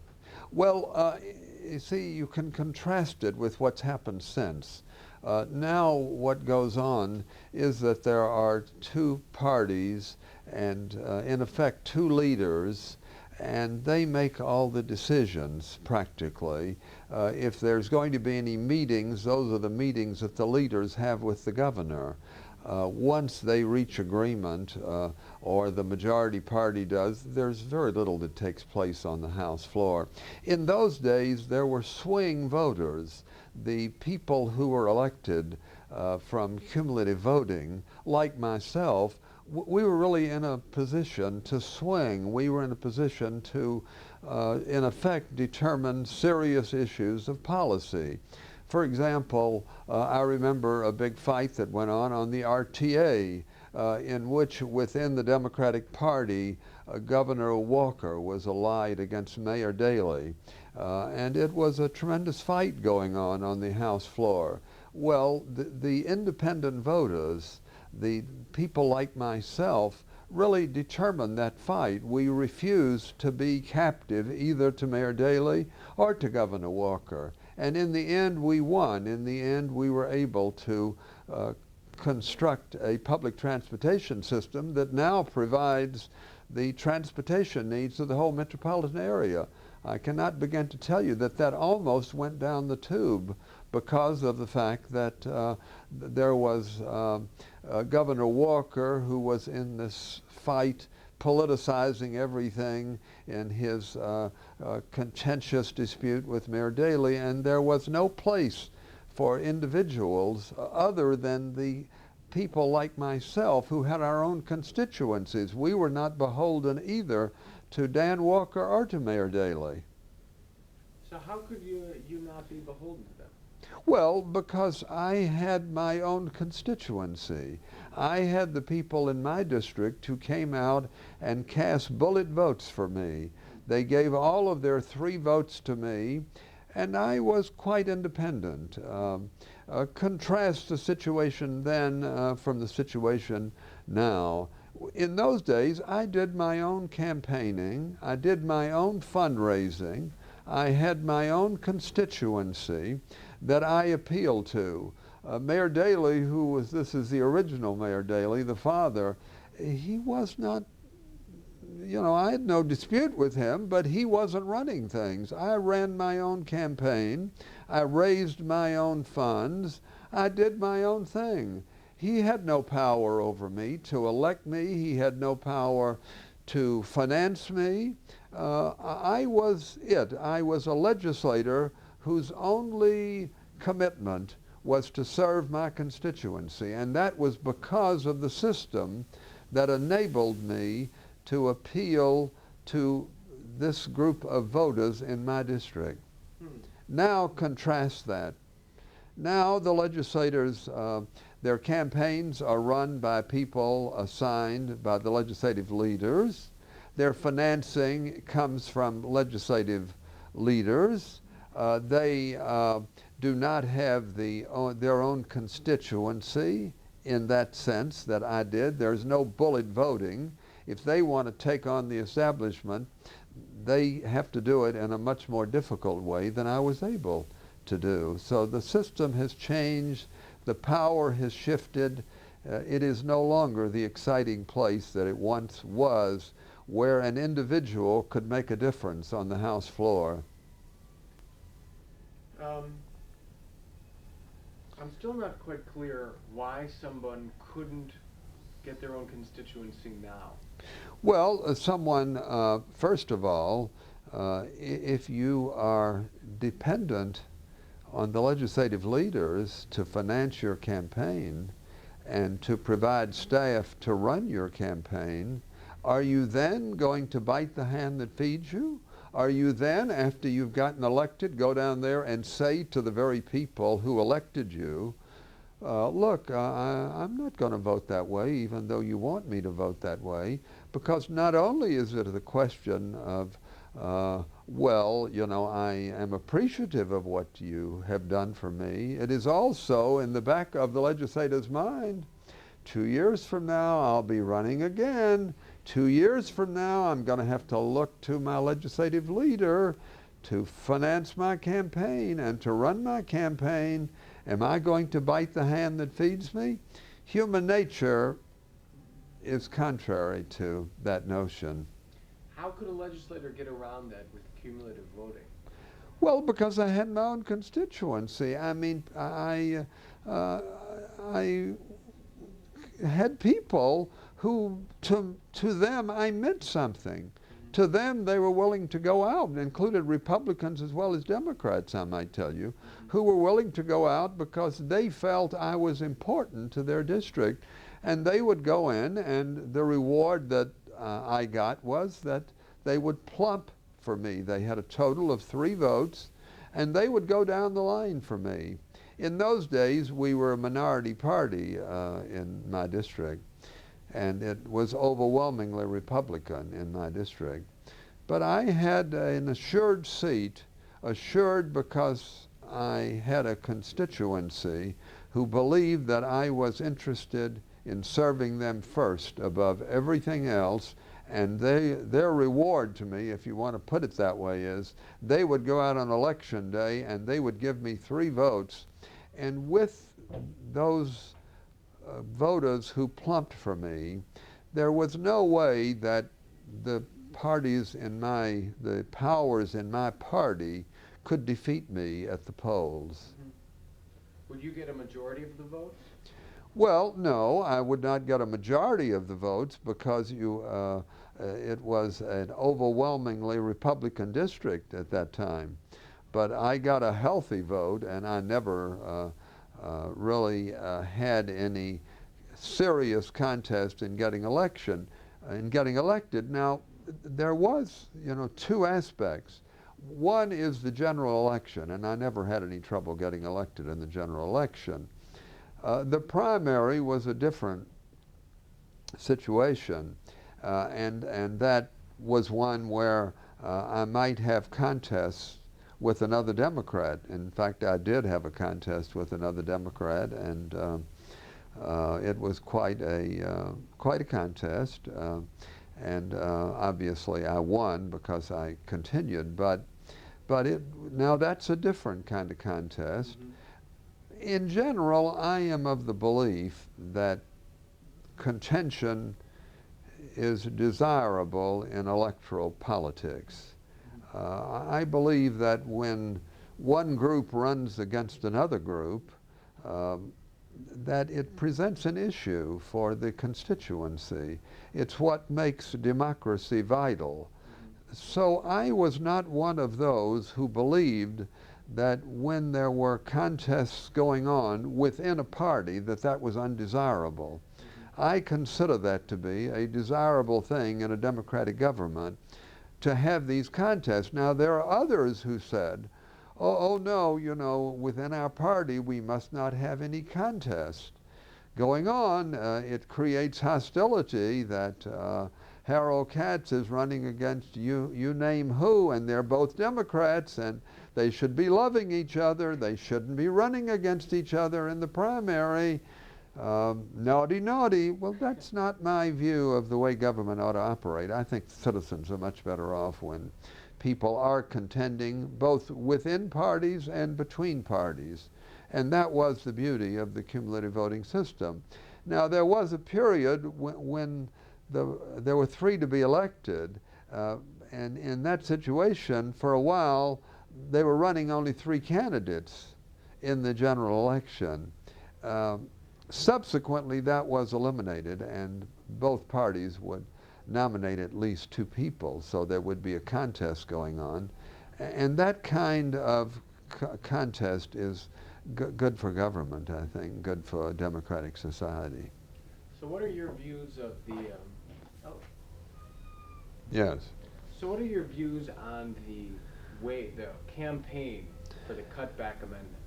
Well, you see, you can contrast it with what's happened since. Now what goes on is that there are 2 parties and, in effect, 2 leaders, and they make all the decisions, practically. If there's going to be any meetings, those are the meetings that the leaders have with the governor. Once they reach agreement, or the majority party does, there's very little that takes place on the House floor. In those days, there were swing voters. The people who were elected from cumulative voting, like myself, we were really in a position to swing. We were in a position to, in effect, determine serious issues of policy. For example, I remember a big fight that went on the RTA, in which within the Democratic Party, Governor Walker was allied against Mayor Daley. And it was a tremendous fight going on the House floor. Well, the independent voters, the people like myself, really determined that fight. We refused to be captive either to Mayor Daley or to Governor Walker. And in the end, we won. In the end, we were able to construct a public transportation system that now provides the transportation needs of the whole metropolitan area. I cannot begin to tell you that that almost went down the tube because of the fact that there was Governor Walker, who was in this fight, politicizing everything in his contentious dispute with Mayor Daley, and there was no place for individuals other than the people like myself who had our own constituencies. We were not beholden either to Dan Walker or to Mayor Daley. So how could you not be beholden to them? Well, because I had my own constituency. I had the people in my district who came out and cast bullet votes for me. They gave all of their 3 votes to me, and I was quite independent. Contrast the situation then from the situation now. In those days, I did my own campaigning. I did my own fundraising. I had my own constituency that I appealed to. Mayor Daley, this is the original Mayor Daley, the father, he was not, I had no dispute with him, but he wasn't running things. I ran my own campaign. I raised my own funds. I did my own thing. He had no power over me to elect me. He had no power to finance me. I was it. I was a legislator whose only commitment was to serve my constituency, and that was because of the system that enabled me to appeal to this group of voters in my district. Now contrast that. Now the legislators, their campaigns are run by people assigned by the legislative leaders. Their financing comes from legislative leaders. They do not have their own constituency in that sense that I did. There's no bullet voting. If they want to take on the establishment, they have to do it in a much more difficult way than I was able to do. So the system has changed. The power has shifted. It is no longer the exciting place that it once was, where an individual could make a difference on the House floor. I'm still not quite clear why someone couldn't get their own constituency now. Well, someone, first of all, if you are dependent on the legislative leaders to finance your campaign and to provide staff to run your campaign, are you then going to bite the hand that feeds you? Are you then, after you've gotten elected, go down there and say to the very people who elected you, look, I'm not going to vote that way, even though you want me to vote that way, because not only is it the question of, well, I am appreciative of what you have done for me, it is also in the back of the legislator's mind, 2 years from now I'll be running again. 2 years from now I'm going to have to look to my legislative leader to finance my campaign and to run my campaign. Am I going to bite the hand that feeds me? Human nature is contrary to that notion. How could a legislator get around that with cumulative voting? Well, because I had my own constituency. I mean, I had people who, to them, I meant something. To them, they were willing to go out, and included Republicans as well as Democrats, I might tell you, who were willing to go out because they felt I was important to their district. And they would go in, and the reward that I got was that they would plump for me. They had a total of 3 votes, and they would go down the line for me. In those days, we were a minority party in my district, and it was overwhelmingly Republican in my district. But I had an assured seat, assured because I had a constituency who believed that I was interested in serving them first above everything else, and their reward to me, if you want to put it that way, is they would go out on election day and they would give me 3 votes, and with those voters who plumped for me, there was no way that the parties in the powers in my party could defeat me at the polls. Would you get a majority of the votes? Well, no, I would not get a majority of the votes because it was an overwhelmingly Republican district at that time. But I got a healthy vote, and I never really had any serious contest in getting elected. Now, there was, two aspects. One is the general election, and I never had any trouble getting elected in the general election. The primary was a different situation, and that was one where I might have contests with another Democrat. In fact, I did have a contest with another Democrat, and it was quite a contest. And obviously, I won because I continued. But now that's a different kind of contest. In general, I am of the belief that contention is desirable in electoral politics. I believe that when one group runs against another group, that it presents an issue for the constituency. It's what makes democracy vital. So I was not one of those who believed that when there were contests going on within a party that was undesirable. I consider that to be a desirable thing in a democratic government, to have these contests. Now, there are others who said, oh no, within our party we must not have any contest going on. It creates hostility that Harold Katz is running against you name who, and they're both Democrats, and they should be loving each other. They shouldn't be running against each other in the primary. Naughty, naughty. Well, that's not my view of the way government ought to operate. I think citizens are much better off when people are contending both within parties and between parties. And that was the beauty of the cumulative voting system. Now, there was a period when there were 3 to be elected, and in that situation, for a while, they were running only 3 candidates in the general election. Subsequently, that was eliminated, and both parties would nominate at least 2 people, so there would be a contest going on. And that kind of contest is good for government, I think, good for a democratic society. So what are your views of the... Yes. So what are your views on the campaign for the cutback amendment?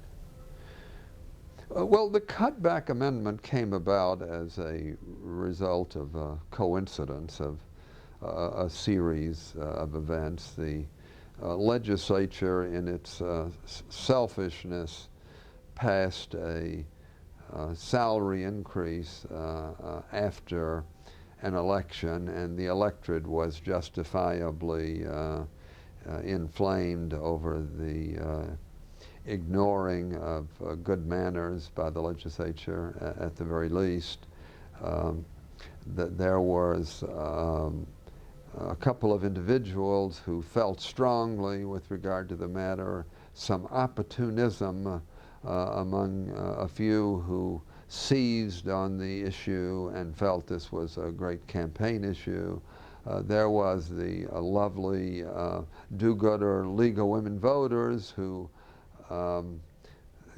Well, the cutback amendment came about as a result of a coincidence of a series of events. The legislature, in its selfishness, passed a salary increase after an election, and the electorate was justifiably inflamed over the ignoring of good manners by the legislature, at the very least. There was a couple of individuals who felt strongly with regard to the matter, some opportunism among a few who seized on the issue and felt this was a great campaign issue. There was the lovely do-gooder League of Women Voters who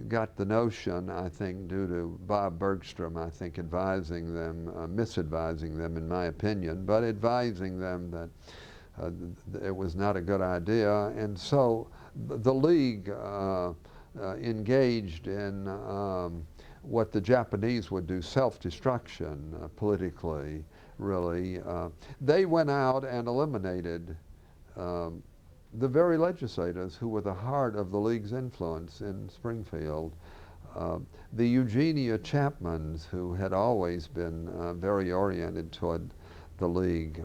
got the notion, I think, due to Bob Bergstrom, I think, advising them, misadvising them in my opinion, but advising them that it was not a good idea. And so the League engaged in what the Japanese would do, self-destruction politically, really. They went out and eliminated the very legislators who were the heart of the League's influence in Springfield. The Eugenia Chapmans, who had always been very oriented toward the League,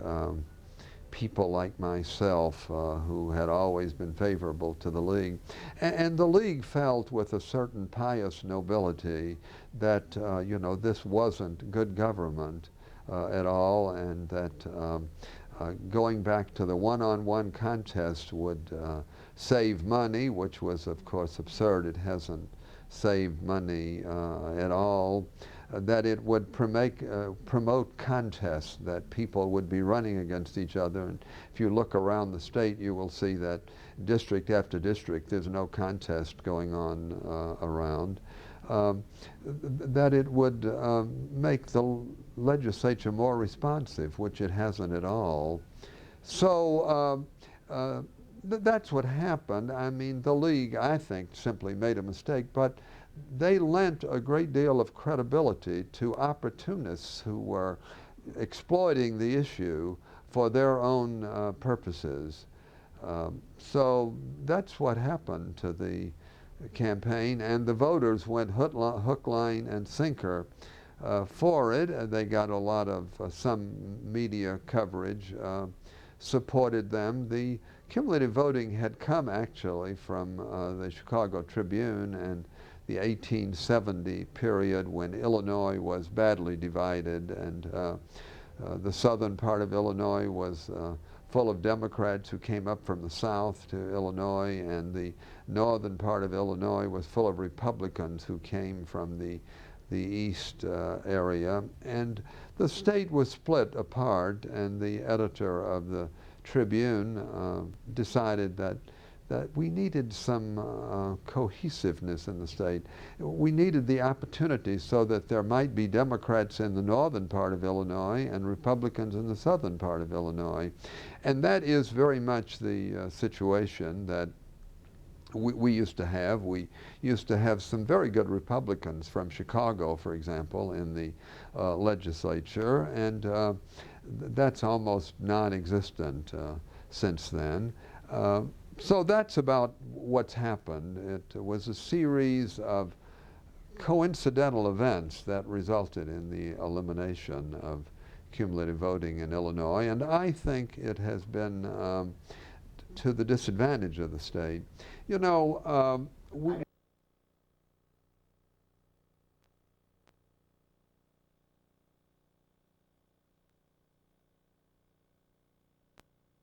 people like myself who had always been favorable to the League. And the League felt with a certain pious nobility that, this wasn't good government at all, and that Going back to the one-on-one contest would save money, which was, of course, absurd. It hasn't saved money at all. That it would promote contests, that people would be running against each other. And if you look around the state, you will see that district after district, there's no contest going on around. That it would make the legislature more responsive, which it hasn't at all. So that's what happened. I mean, the league, I think, simply made a mistake, but they lent a great deal of credibility to opportunists who were exploiting the issue for their own purposes. So that's what happened to the campaign, and the voters went hook, line, and sinker for it. They got a lot of, some media coverage supported them. The cumulative voting had come actually from the Chicago Tribune and the 1870 period when Illinois was badly divided, and the southern part of Illinois was full of Democrats who came up from the south to Illinois, and the northern part of Illinois was full of Republicans who came from the east area. And the state was split apart, and the editor of the Tribune decided that we needed some cohesiveness in the state. We needed the opportunity so that there might be Democrats in the northern part of Illinois and Republicans in the southern part of Illinois. And that is very much the situation that we used to have. We used to have some very good Republicans from Chicago, for example, in the legislature, and that's almost non-existent since then. So that's about what's happened. It was a series of coincidental events that resulted in the elimination of cumulative voting in Illinois, and I think it has been to the disadvantage of the state. You know,